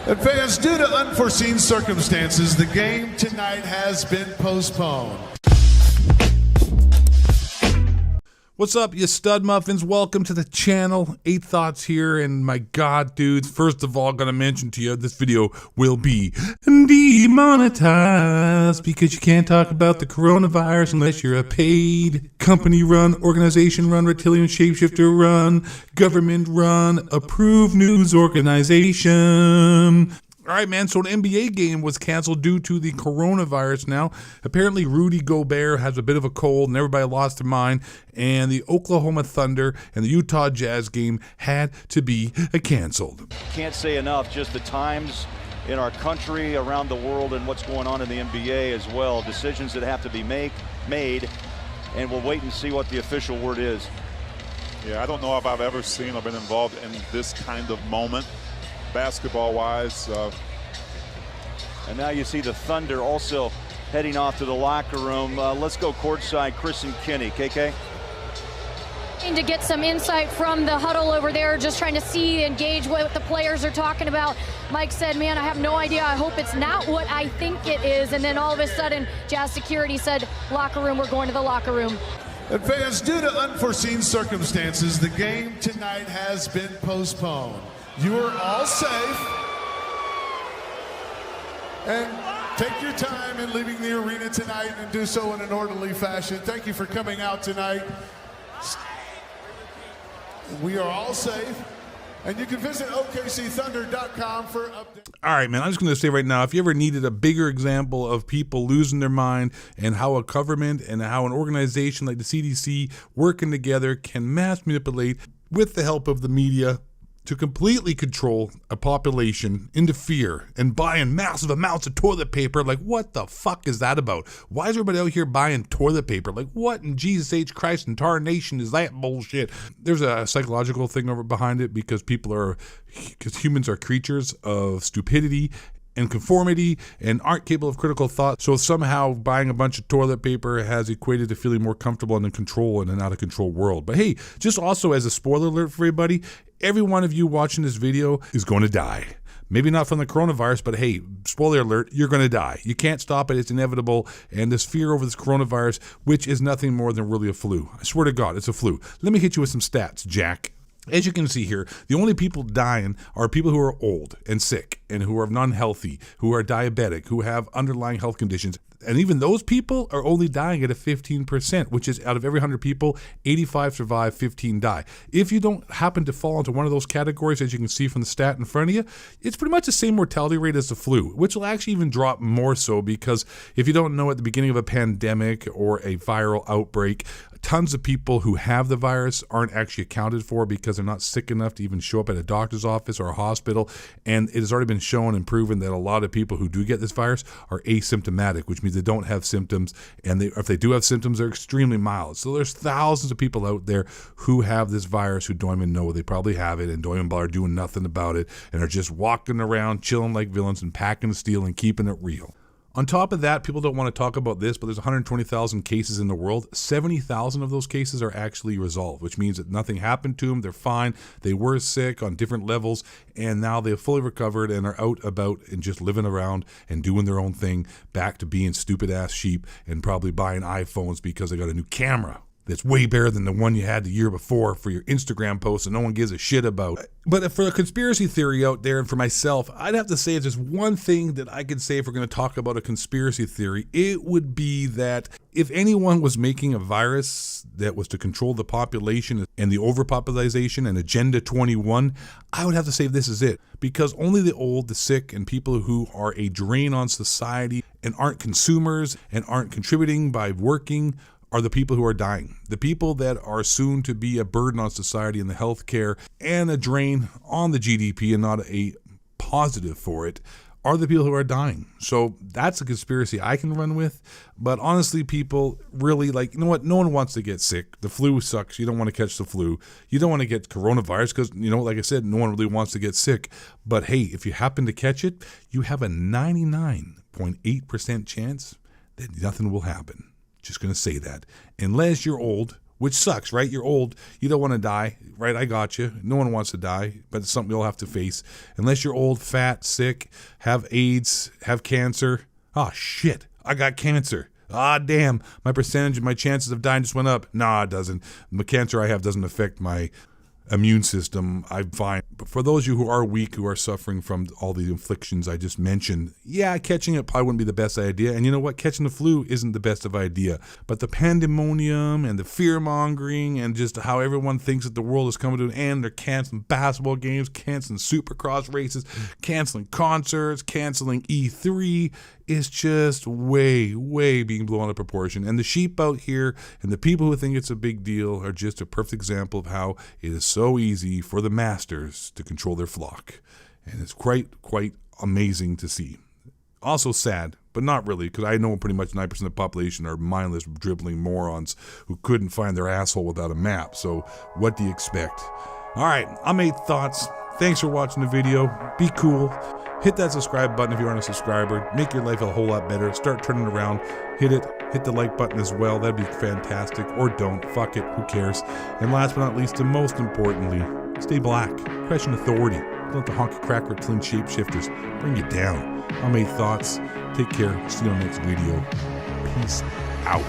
And fans, due to unforeseen circumstances, the game tonight has been postponed. What's up, you stud muffins? Welcome to the channel. 8 Thoughts here, and my god, dudes, first of all, gonna mention to you, this video will be demonetized because you can't talk about the coronavirus unless you're a paid, company-run, organization-run, reptilian shapeshifter-run, government-run, approved news organization. All right, man, so an NBA game was canceled due to the coronavirus now. Apparently, Rudy Gobert has a bit of a cold, and everybody lost their mind, and the Oklahoma Thunder and the Utah Jazz game had to be canceled. Can't say enough, just the times in our country, around the world, and what's going on in the NBA as well. Decisions that have to be made, and we'll wait and see what the official word is. Yeah, I don't know if I've ever seen or been involved in this kind of moment, basketball-wise. And now you see the Thunder also heading off to the locker room. Let's go courtside, Chris and Kenny. KK? To get some insight from the huddle over there, just trying to see and gauge what the players are talking about. Mike said, man, I have no idea. I hope it's not what I think it is. And then all of a sudden, Jazz security said, locker room, we're going to the locker room. And fans, due to unforeseen circumstances, the game tonight has been postponed. You are all safe. And take your time in leaving the arena tonight and do so in an orderly fashion. Thank you for coming out tonight. We are all safe. And you can visit OKCThunder.com for updates. All right, man, I'm just going to say right now, if you ever needed a bigger example of people losing their mind and how a government and how an organization like the CDC working together can mass manipulate with the help of the media to completely control a population into fear and buying massive amounts of toilet paper. Like, what the fuck is that about? Why is everybody out here buying toilet paper? Like, what in Jesus H. Christ and tarnation is that bullshit? There's a psychological thing over behind it because humans are creatures of stupidity and conformity and aren't capable of critical thought. So somehow buying a bunch of toilet paper has equated to feeling more comfortable and in control in an out of control world. But hey, just also as a spoiler alert for everybody, every one of you watching this video is going to die. Maybe not from the coronavirus, but hey, spoiler alert, you're going to die. You can't stop it. It's inevitable. And this fear over this coronavirus, which is nothing more than really a flu. I swear to God, it's a flu. Let me hit you with some stats, Jack. As you can see here, the only people dying are people who are old and sick and who are non-healthy, who are diabetic, who have underlying health conditions. And even those people are only dying at a 15%, which is out of every 100 people, 85 survive, 15 die. If you don't happen to fall into one of those categories, as you can see from the stat in front of you, it's pretty much the same mortality rate as the flu, which will actually even drop more so because if you don't know, at the beginning of a pandemic or a viral outbreak, tons of people who have the virus aren't actually accounted for because they're not sick enough to even show up at a doctor's office or a hospital. And it has already been shown and proven that a lot of people who do get this virus are asymptomatic, which means they don't have symptoms. And if they do have symptoms, they're extremely mild. So there's thousands of people out there who have this virus who don't even know they probably have it and don't even bother doing nothing about it and are just walking around, chilling like villains and packing the steel and keeping it real. On top of that, people don't want to talk about this, but there's 120,000 cases in the world. 70,000 of those cases are actually resolved, which means that nothing happened to them. They're fine. They were sick on different levels, and now they've fully recovered and are out about and just living around and doing their own thing, back to being stupid-ass sheep and probably buying iPhones because they got a new camera that's way better than the one you had the year before for your Instagram post and no one gives a shit about. But for a conspiracy theory out there and for myself, I'd have to say if there's one thing that I could say if we're going to talk about a conspiracy theory, it would be that if anyone was making a virus that was to control the population and the overpopulation and Agenda 21, I would have to say this is it. Because only the old, the sick, and people who are a drain on society and aren't consumers and aren't contributing by working are the people who are dying. The people that are soon to be a burden on society and the healthcare and a drain on the GDP and not a positive for it are the people who are dying. So that's a conspiracy I can run with. But honestly, people really, like, you know what? No one wants to get sick. The flu sucks. You don't want to catch the flu. You don't want to get coronavirus because, you know, like I said, no one really wants to get sick. But hey, if you happen to catch it, you have a 99.8% chance that nothing will happen. Just going to say that. Unless you're old which sucks, right? You're old. You don't want to die, right? I got you. No one wants to die, but it's something you'll have to face. Unless you're old, fat, sick, have AIDS, have cancer. Oh, shit. I got cancer. Ah, damn. My chances of dying just went up. Nah, it doesn't. The cancer I have doesn't affect my immune system. I'm fine. But for those of you who are weak, who are suffering from all the afflictions I just mentioned, yeah, catching it probably wouldn't be the best idea. And you know what? Catching the flu isn't the best of idea. But the pandemonium and the fear-mongering and just how everyone thinks that the world is coming to an end, they're canceling basketball games, canceling supercross races, canceling concerts, canceling E3, is just way, way being blown out of proportion. And the sheep out here and the people who think it's a big deal are just a perfect example of how it is so easy for the masters to control their flock. And it's quite amazing to see. Also sad, but not really, because I know pretty much 9% of the population are mindless, dribbling morons who couldn't find their asshole without a map. So what do you expect? All right, I'm 8 Thoughts. Thanks for watching the video. Be cool. Hit that subscribe button if you aren't a subscriber. Make your life a whole lot better. Start turning around. Hit it. Hit the like button as well. That'd be fantastic. Or don't. Fuck it. Who cares? And last but not least, and most importantly, stay black. Question authority. Don't let the honky cracker twin shapeshifters bring you down. I'm 8 Thoughts. Take care. See you on the next video. Peace out.